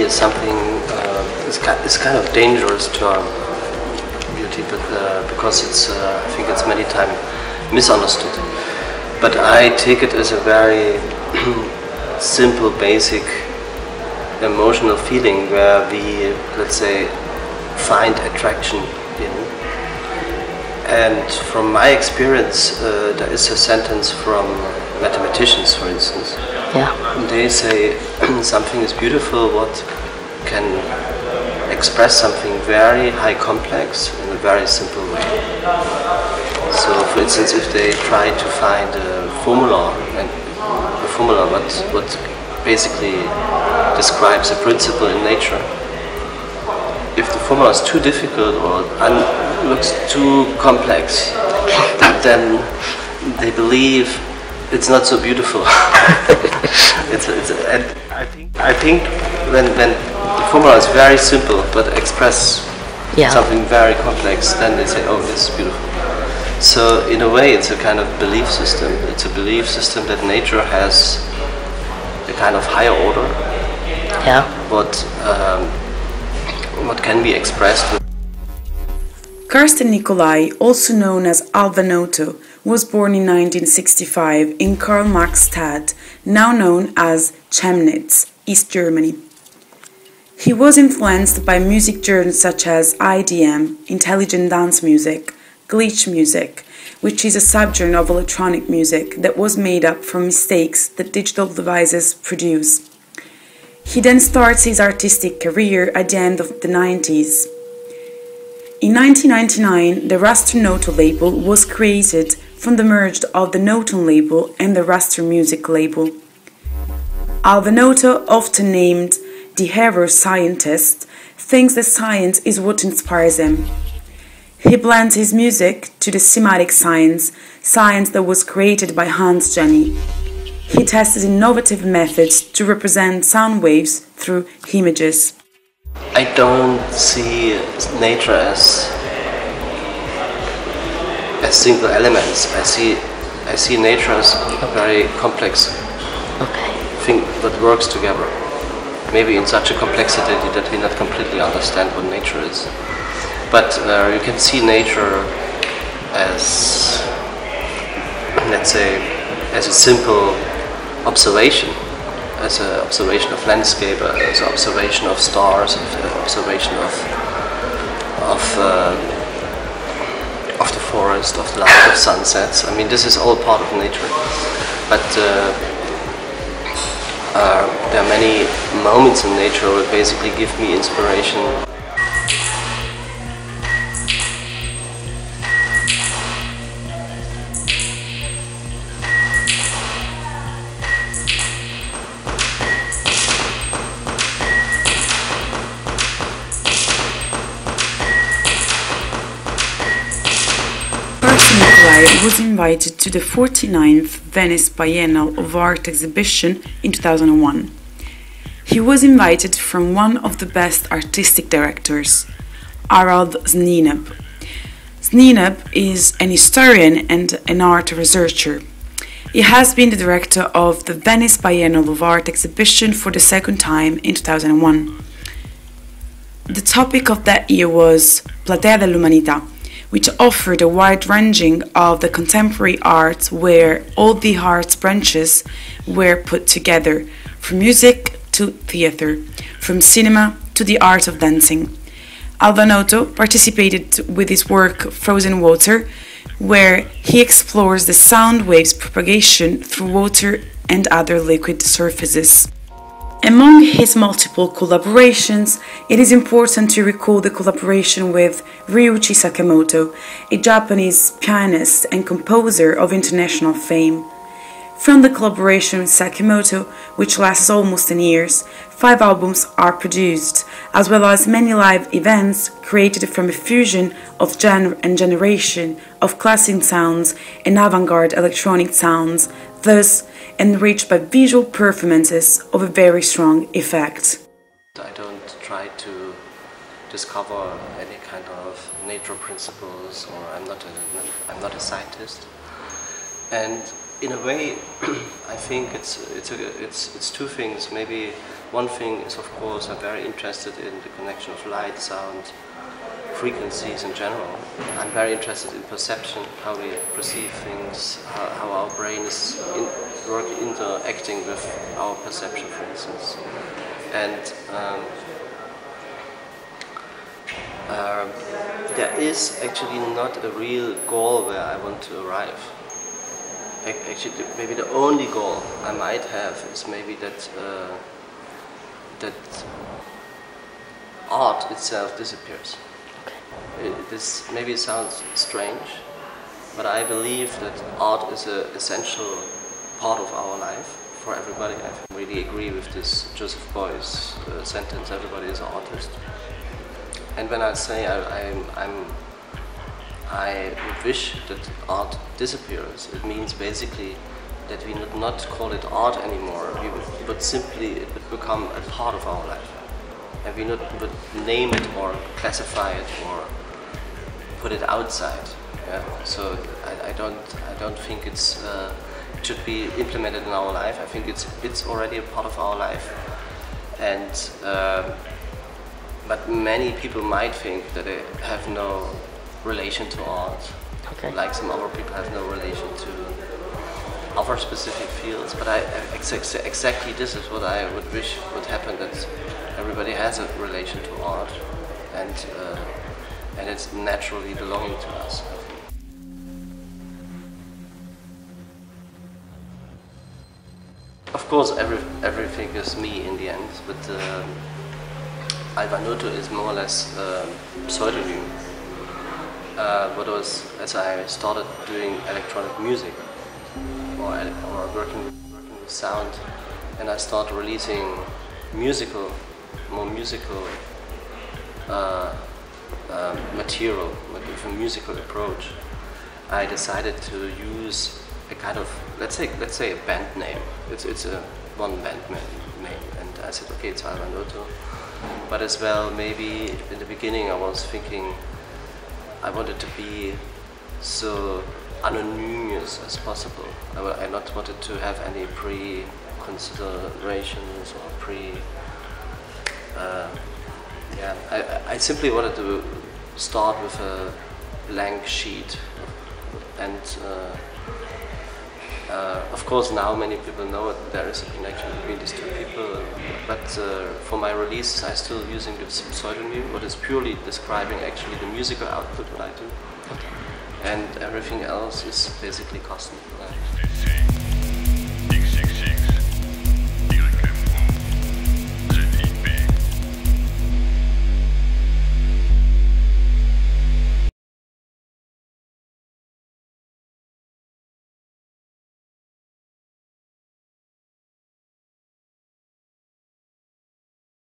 is something is kind of dangerous term, beauty, but because it's I think it's many times misunderstood. But I take it as a very simple, basic emotional feeling where we, let's say, find attraction in. And from my experience, there is a sentence from mathematicians, for instance. Yeah. They say something is beautiful what can express something very high complex in a very simple way. So, for instance, if they try to find a formula, and a formula what basically describes a principle in nature, if the formula is too difficult or looks too complex, then they believe it's not so beautiful. And I think when the formula is very simple but express something very complex, then they say, oh, this is beautiful. So in a way, it's a kind of belief system. It's a belief system that nature has a kind of higher order. Yeah. What can be expressed with. Carsten Nicolai, also known as Alva Noto, was born in 1965 in Karl-Marx-Stadt, now known as Chemnitz, East Germany. He was influenced by music genres such as IDM, intelligent dance music, glitch music, which is a subgenre of electronic music that was made up from mistakes that digital devices produce. He then starts his artistic career at the end of the 90s. In 1999, the Raster Noto label was created from the merge of the Noton label and the Raster Music label. Alva Noto, often named the hero scientist, thinks that science is what inspires him. He blends his music to the semantic science that was created by Hans Jenny. He tests innovative methods to represent sound waves through images. I don't see nature as single elements. I see nature as a very complex thing that works together. Maybe in such a complexity that we not completely understand what nature is. But you can see nature as, let's say, as a simple observation, as an observation of landscape, as an observation of stars, as an observation of the forest, of the light, of sunsets. I mean, this is all part of nature. But there are many moments in nature that basically give me inspiration. Was invited to the 49th Venice Biennale of Art exhibition in 2001. He was invited from one of the best artistic directors, Harald Snijnep. Snijnep is an historian and an art researcher. He has been the director of the Venice Biennale of Art exhibition for the second time in 2001. The topic of that year was Platea dell'Umanità, which offered a wide ranging of the contemporary arts where all the arts branches were put together, from music to theatre, from cinema to the art of dancing. Alva Noto participated with his work Frozen Water, where he explores the sound waves propagation through water and other liquid surfaces. Among his multiple collaborations, it is important to recall the collaboration with Ryuichi Sakamoto, a Japanese pianist and composer of international fame. From the collaboration with Sakamoto, which lasts almost 10 years, 5 albums are produced, as well as many live events created from a fusion of genre and generation of classic sounds and avant-garde electronic sounds, thus enriched by visual performances of a very strong effect. I don't try to discover any kind of nature principles, or I'm not a scientist. And in a way, I think it's two things. Maybe one thing is, of course, I'm very interested in the connection of light, sound, frequencies in general. I'm very interested in perception, how we perceive things, how our brain is interacting with our perception, for instance. And there is actually not a real goal where I want to arrive. Actually, maybe the only goal I might have is maybe that that art itself disappears. This maybe sounds strange, but I believe that art is an essential part of our life for everybody. I really agree with this Joseph Beuys sentence, everybody is an artist. And when I say I wish that art disappears, it means basically that we would not call it art anymore, but simply it would become a part of our life. And we would name it or classify it or put it outside. Yeah? So I don't think it should be implemented in our life. I think it's already a part of our life. And but many people might think that they have no relation to art, like some other people have no relation to other specific fields. But exactly this is what I would wish would happen, that everybody has a relation to art, and it's naturally belonging to us. Of course, everything is me in the end, but Alva Noto is more or less pseudonym. But as I started doing electronic music or working with sound, and I started releasing more musical material with a musical approach, I decided to use a kind of, let's say a band name. It's a one band name, and I said, okay, it's Alva Noto. But as well, maybe in the beginning I was thinking I wanted to be so anonymous as possible. I not wanted to have any pre-considerations or I simply wanted to start with a blank sheet, and of course now many people know that there is a connection between these two people, but for my releases I'm still using this pseudonym, what is purely describing actually the musical output what I do, and everything else is basically custom.